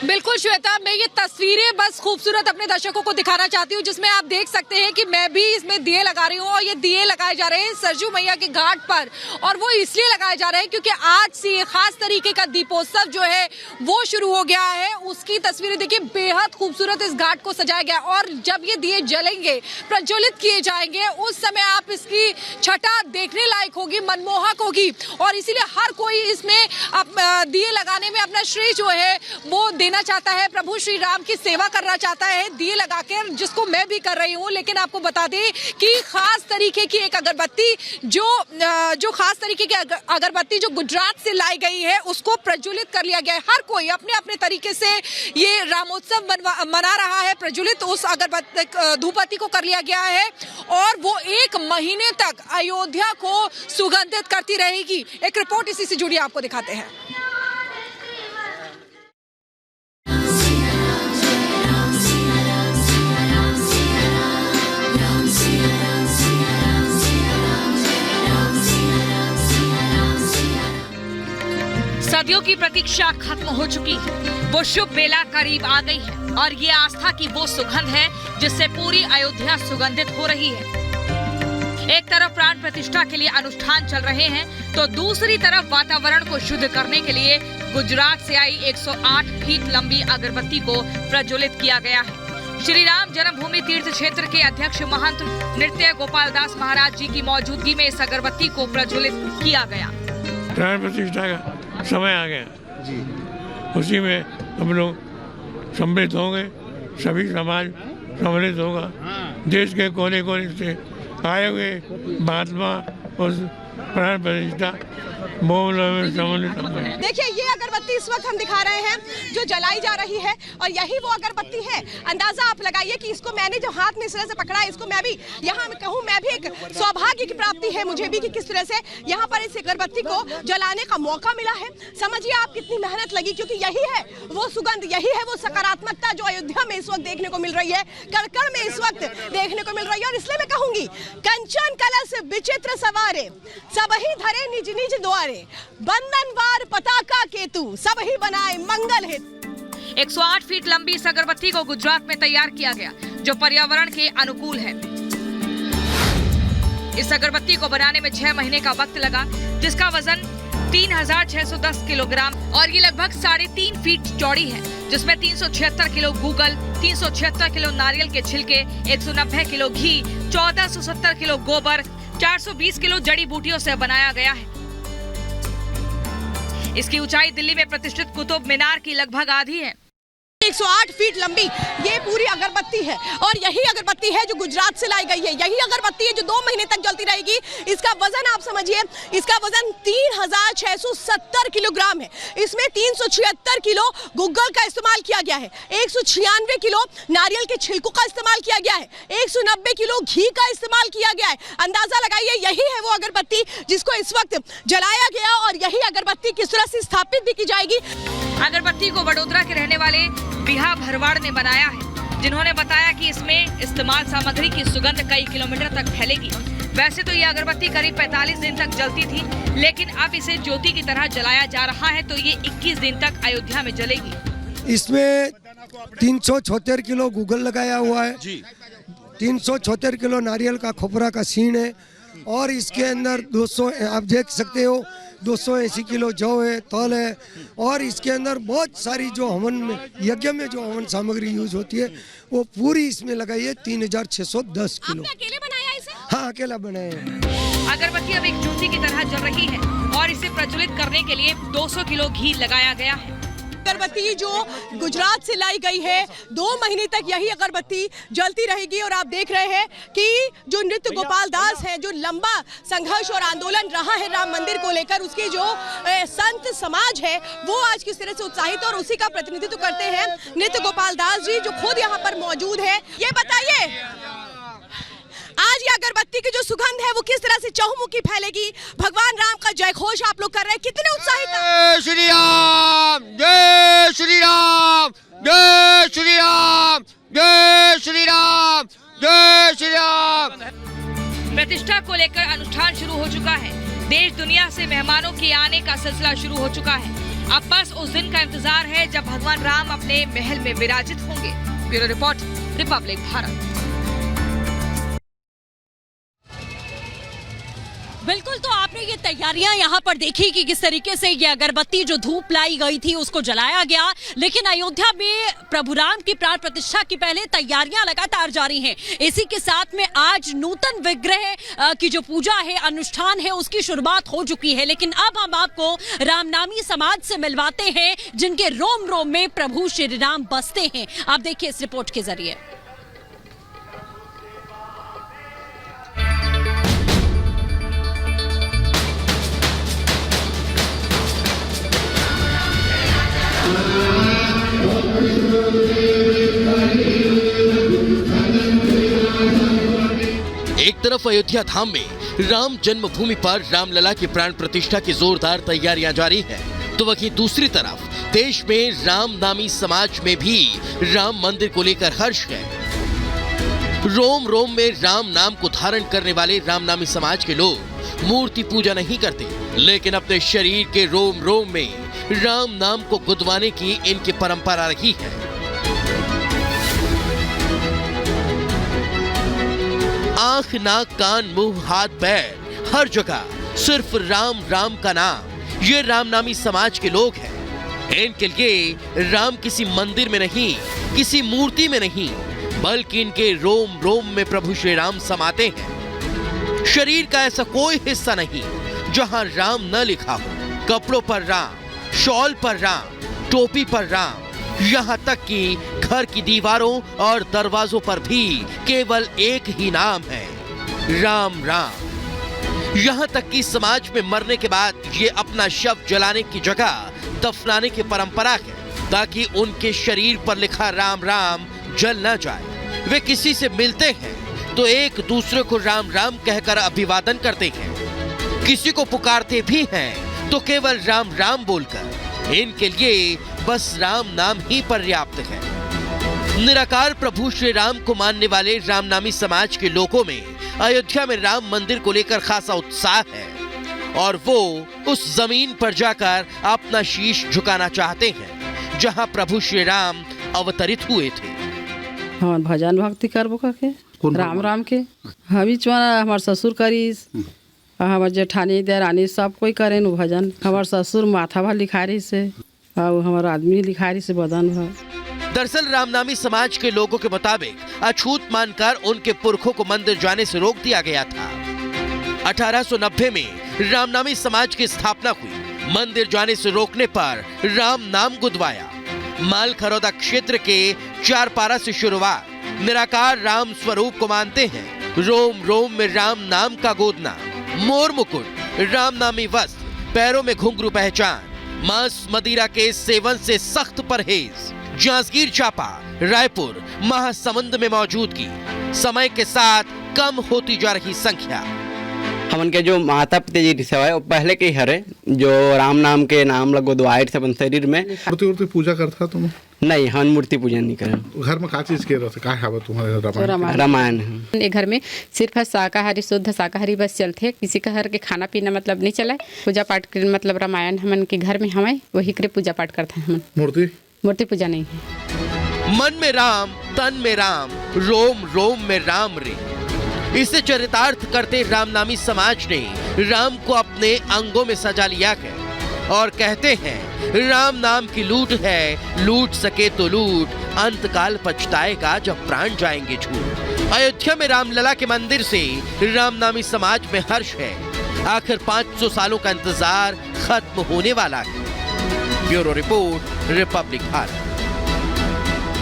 बिल्कुल श्वेता, मैं ये तस्वीरें बस खूबसूरत अपने दर्शकों को दिखाना चाहती हूँ, जिसमें आप देख सकते हैं कि मैं भी इसमें दिए लगा रही हूँ और ये दिए लगाए जा रहे हैं सरजू मैया के घाट पर। और वो इसलिए लगाए जा रहे हैं क्योंकि आज से ये खास तरीके का दीपोत्सव जो है वो शुरू हो गया है। उसकी तस्वीरें देखिए, बेहद खूबसूरत इस घाट को सजाया गया और जब ये दिए जलेंगे, प्रज्वलित किए जाएंगे, उस समय आप इसकी छटा देखने लायक होगी, मनमोहक होगी। और इसीलिए हर कोई इसमें दिए लगाने में अपना श्रेय जो है वो देना चाहता है, प्रभु श्री राम की सेवा करना चाहता है दिए लगाकर, जिसको मैं भी कर रही हूँ। लेकिन आपको बता दें कि खास तरीके की एक अगरबत्ती जो खास तरीके की अगरबत्ती जो गुजरात से लाई गई है, उसको प्रज्वलित कर लिया गया है। हर कोई अपने अपने तरीके से ये रामोत्सव मना रहा है। प्रज्वलित उस अगरबत्ती धूपबत्ती को कर लिया गया है और वो 1 महीने तक अयोध्या को सुगंधित करती रहेगी। एक रिपोर्ट इसी से जुड़ी आपको दिखाते हैं। सदियों की प्रतीक्षा खत्म हो चुकी है, वो शुभ बेला करीब आ गई है और ये आस्था की वो सुगंध है जिससे पूरी अयोध्या सुगंधित हो रही है। एक तरफ प्राण प्रतिष्ठा के लिए अनुष्ठान चल रहे हैं तो दूसरी तरफ वातावरण को शुद्ध करने के लिए गुजरात से आई 108 फीट लंबी अगरबत्ती को प्रज्वलित किया गया है। श्री राम जन्मभूमि तीर्थ क्षेत्र के अध्यक्ष महंत नृत्य गोपाल दास महाराज जी की मौजूदगी में इस अगरबत्ती को प्रज्वलित किया गया। प्राण प्रतिष्ठा का समय आ गया जी, उसी में हम लोग सम्मिलित होंगे, सभी समाज सम्मिलित होगा। देश के कोने कोने से आए हुए महात्मा उस प्राण प्रतिष्ठा देखिए, ये अगरबत्ती इस वक्त हम दिखा रहे हैं जो जलाई जा रही है और यही वो अगरबत्ती है। अंदाजा आप लगाइए कि इसको मैंने जो हाथ में इस तरह से पकड़ा है, इसको मैं भी यहाँ कहूँ, मैं भी एक सौभाग्य की प्राप्ति है मुझे भी कि किस तरह से यहाँ पर इस अगरबत्ती को जलाने का मौका मिला है। समझिए आप कितनी मेहनत लगी, क्योंकि यही है वो सुगंध, यही है वो सकारात्मकता जो अयोध्या में इस वक्त देखने को मिल रही है, कण में इस वक्त देखने को मिल रही है। और इसलिए मैं कहूंगी, कंचन कलश विचित्र सवारे, सबही धरे निज निज द्वारे, बंधनवार पताका केतु, सबही बनाए मंगल हित। 108 फीट लंबी इस अगरबत्ती को गुजरात में तैयार किया गया, जो पर्यावरण के अनुकूल है। इस अगरबत्ती को बनाने में 6 महीने का वक्त लगा, जिसका वजन 3610 किलोग्राम और ये लगभग 3.5 फीट चौड़ी है, जिसमें 376 किलो गूगल, 376 किलो नारियल के छिलके, 190 किलो घी, 1470 किलो गोबर, 420 किलो जड़ी बूटियों से बनाया गया है। इसकी ऊंचाई दिल्ली में प्रतिष्ठित कुतुब मीनार की लगभग आधी है। 108 फीट लंबी ये पूरी अगरबत्ती है और यही अगरबत्ती है जो गुजरात से लाई गई है। यही अगरबत्ती है जो 2 महीने तक जलती रहेगी। इसका वजन आप समझिए, इसका वजन 3670 किलोग्राम है। इसमें 376 किलो गूगल का इस्तेमाल किया गया है, 196 किलो नारियल के छिलकों का इस्तेमाल किया गया है, 190 किलो घी का इस्तेमाल किया गया है। अंदाजा लगाइए, यही है वो अगरबत्ती जिसको इस वक्त जलाया गया और यही अगरबत्ती किस तरह से स्थापित भी की जाएगी। अगरबत्ती को वडोदरा के रहने वाले बिहा भरवाड़ ने बनाया है, जिन्होंने बताया कि इसमें इस्तेमाल सामग्री की सुगंध कई किलोमीटर तक फैलेगी। वैसे तो ये अगरबत्ती करीब 45 दिन तक जलती थी, लेकिन अब इसे ज्योति की तरह जलाया जा रहा है तो ये 21 दिन तक अयोध्या में जलेगी। इसमें 376 किलो गूगल लगाया हुआ है, 376 किलो नारियल का खोपरा का सीन है और इसके अंदर 200, आप देख सकते हो, 280 किलो जौ है, तल है और इसके अंदर बहुत सारी जो हवन में, यज्ञ में जो हवन सामग्री यूज होती है वो पूरी इसमें लगाई है। 3610 किलो। आपने अकेले बनाया इसे? हाँ, अकेला बनाया है। अगरबत्ती अब एक ज्योति की तरह जल रही है और इसे प्रज्वलित करने के लिए 200 किलो घी लगाया गया है। अगरबत्ती जो गुजरात से लाई गई है, 2 महीने तक यही अगरबत्ती जलती रहेगी। और आप देख रहे हैं कि जो नृत्य गोपाल दास है, जो लंबा संघर्ष और आंदोलन रहा है राम मंदिर को लेकर, उसकी जो संत समाज है वो आज किस तरह से उत्साहित और उसी का प्रतिनिधित्व करते हैं नृत्य गोपाल दास जी, जो खुद यहाँ पर मौजूद है। ये बताइए, आज ये अगरबत्ती की जो सुगंध है वो किस तरह से चहुमुखी फैलेगी। भगवान राम का जय घोष आप लोग कर रहे हैं, कितने उत्साहित हैं। जय श्री राम, जय श्री राम, जय श्री राम, जय श्री राम, जय श्री राम। प्रतिष्ठा को लेकर अनुष्ठान शुरू हो चुका है। देश दुनिया से मेहमानों के आने का सिलसिला शुरू हो चुका है। अब बस उस दिन का इंतजार है जब भगवान राम अपने महल में विराजित होंगे। Bureau report, Republic Bharat. बिल्कुल, तो आपने ये तैयारियां यहाँ पर देखी कि किस तरीके से ये अगरबत्ती जो धूप लाई गई थी उसको जलाया गया। लेकिन अयोध्या में प्रभु राम की प्राण प्रतिष्ठा की पहले तैयारियां लगातार जारी हैं। इसी के साथ में आज नूतन विग्रह की जो पूजा है, अनुष्ठान है, उसकी शुरुआत हो चुकी है। लेकिन अब हम आपको रामनामी समाज से मिलवाते हैं जिनके रोम रोम में प्रभु श्री राम बसते हैं। आप देखिए इस रिपोर्ट के जरिए। एक तरफ अयोध्या धाम में राम जन्मभूमि पर रामलला की प्राण प्रतिष्ठा की जोरदार तैयारियां जारी है, तो वहीं दूसरी तरफ देश में रामनामी समाज में भी राम मंदिर को लेकर हर्ष है। रोम रोम में राम नाम को धारण करने वाले रामनामी समाज के लोग मूर्ति पूजा नहीं करते, लेकिन अपने शरीर के रोम रोम में राम नाम को गुदवाने की इनकी परंपरा रही है। आंख, नाक, कान, मुंह, हाथ, पैर, हर जगह सिर्फ राम राम का नाम। ये रामनामी समाज के लोग हैं। इनके लिए राम किसी मंदिर में नहीं, किसी मूर्ति में नहीं, बल्कि इनके रोम रोम में प्रभु श्री राम समाते हैं। शरीर का ऐसा कोई हिस्सा नहीं जहां राम न लिखा हो। कपड़ों पर राम, शॉल पर राम, टोपी पर राम, यहाँ तक कि घर की दीवारों और दरवाजों पर भी केवल एक ही नाम है, राम राम। यहाँ तक कि समाज में मरने के बाद ये अपना शव जलाने की जगह दफनाने की परंपरा है, ताकि उनके शरीर पर लिखा राम राम जल न जाए। वे किसी से मिलते हैं तो एक दूसरे को राम राम कहकर अभिवादन करते हैं। किसी को पुकारते भी हैं तो केवल राम राम बोलकर। इनके लिए बस राम नाम ही पर्याप्त है। निराकार प्रभु श्री राम को मानने वाले रामनामी समाज के लोगों में अयोध्या में राम मंदिर को लेकर खासा उत्साह है और वो उस जमीन पर जाकर अपना शीश झुकाना चाहते हैं जहां प्रभु श्री राम अवतरित हुए थे। हम भजन भक्ति करबो करके राम राम के हमी चुना हमार ससुर करीस, हमार जेठानी देरानी सब कोई करे नु भजन। हमार ससुर माथा भा लिखारी से और हमार आदमी लिखारी से बदन भा। दरअसल रामनामी समाज के लोगों के मुताबिक अछूत मानकर उनके पुरखों को मंदिर जाने से रोक दिया गया था। 1890 में रामनामी समाज की स्थापना हुई। मंदिर जाने से रोकने पर राम नाम गुदवाया। माल खरौदा क्षेत्र के चारपारा से शुरुआत। निराकार राम स्वरूप को मानते हैं। रोम रोम में राम नाम का गोदना, मोर मुकुट, रामनामी वस्त्र, पैरों में घुंघरू पहचान, मांस मदिरा के सेवन से सख्त परहेज। जांजगीर चांपा, रायपुर, महासमुंद में मौजूदगी। समय के साथ कम होती जा रही संख्या। हमन के जो माता पिता जी है वो पहले के ही हरे जो राम नाम के नाम लगो दवाई से अपन शरीर में मूर्ति पूजा करता तुम? नहीं, हम मूर्ति पूजा नहीं करें। घर में का चीज के रहते का है तुम्हारे? रामायण। घर में सिर्फ शाकाहारी, शुद्ध शाकाहारी बस चलते। किसी का घर के खाना पीना मतलब नहीं चला। पूजा पाठ मतलब रामायण हमन के घर में हमें वही करे पूजा पाठ करते हैं। हम मूर्ति पूजा नहीं है। मन में राम, तन में राम, रोम रोम में राम रे। इसे चरितार्थ करते रामनामी समाज ने राम को अपने अंगों में सजा लिया है और कहते हैं राम नाम की लूट है, लूट सके तो लूट, अंतकाल पछताएगा जब प्राण जाएंगे छूट। अयोध्या में रामलला के मंदिर से रामनामी समाज में हर्ष है। आखिर 500 सालों का इंतजार खत्म होने वाला है। Bureau report, Republic Bharat.